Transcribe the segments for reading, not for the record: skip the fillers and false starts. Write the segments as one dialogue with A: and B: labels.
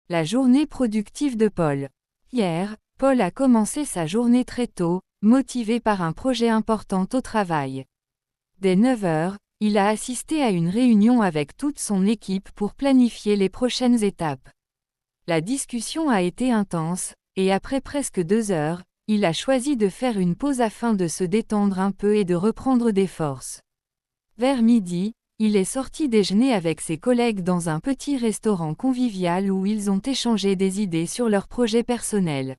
A: La journée productive de Paul. Hier, Paul a commencé sa journée très tôt, motivé par un projet important au travail. Dès 9 heures, il a assisté à une réunion avec toute son équipe pour planifier les prochaines étapes. La discussion a été intense, et après presque 2 heures, il a choisi de faire une pause afin de se détendre un peu et de reprendre des forces. Vers midi, il est sorti déjeuner avec ses collègues dans un petit restaurant convivial où ils ont échangé des idées sur leurs projets personnels.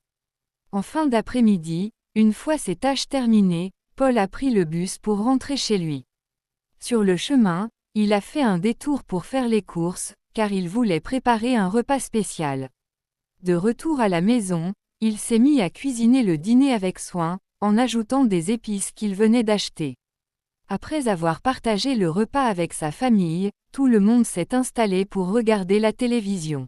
A: En fin d'après-midi, une fois ses tâches terminées, Paul a pris le bus pour rentrer chez lui. Sur le chemin, il a fait un détour pour faire les courses, car il voulait préparer un repas spécial. De retour à la maison, il s'est mis à cuisiner le dîner avec soin, en ajoutant des épices qu'il venait d'acheter. Après avoir partagé le repas avec sa famille, tout le monde s'est installé pour regarder la télévision.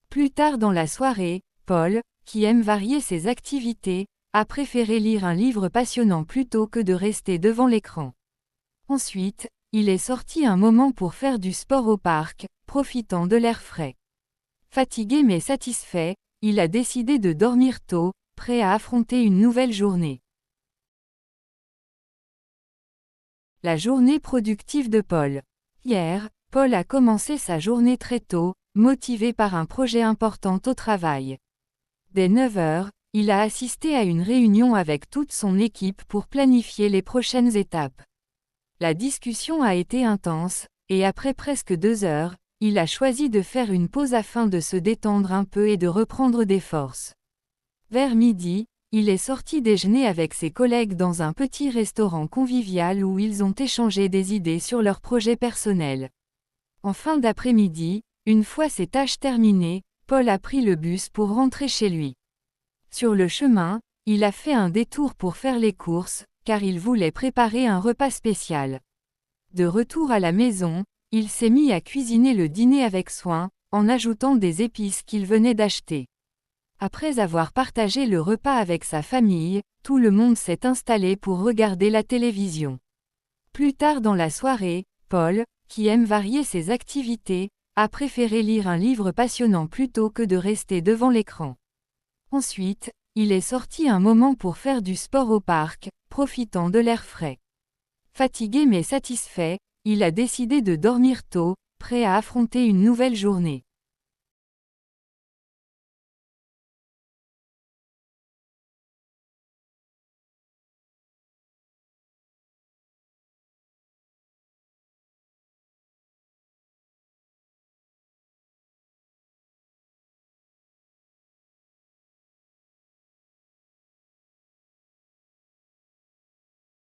A: Plus tard dans la soirée, Paul, qui aime varier ses activités, a préféré lire un livre passionnant plutôt que de rester devant l'écran. Ensuite, il est sorti un moment pour faire du sport au parc, profitant de l'air frais. Fatigué mais satisfait, il a décidé de dormir tôt, prêt à affronter une nouvelle journée. La journée productive de Paul. Hier, Paul a commencé sa journée très tôt, motivé par un projet important au travail. Dès 9 heures, il a assisté à une réunion avec toute son équipe pour planifier les prochaines étapes. La discussion a été intense, et après presque 2 heures, il a choisi de faire une pause afin de se détendre un peu et de reprendre des forces. Vers midi, il est sorti déjeuner avec ses collègues dans un petit restaurant convivial où ils ont échangé des idées sur leurs projets personnels. En fin d'après-midi, une fois ses tâches terminées, Paul a pris le bus pour rentrer chez lui. Sur le chemin, il a fait un détour pour faire les courses, car il voulait préparer un repas spécial. De retour à la maison, il s'est mis à cuisiner le dîner avec soin, en ajoutant des épices qu'il venait d'acheter. Après avoir partagé le repas avec sa famille, tout le monde s'est installé pour regarder la télévision. Plus tard dans la soirée, Paul, qui aime varier ses activités, a préféré lire un livre passionnant plutôt que de rester devant l'écran. Ensuite, il est sorti un moment pour faire du sport au parc, profitant de l'air frais. Fatigué mais satisfait, il a décidé de dormir tôt, prêt à affronter une nouvelle journée.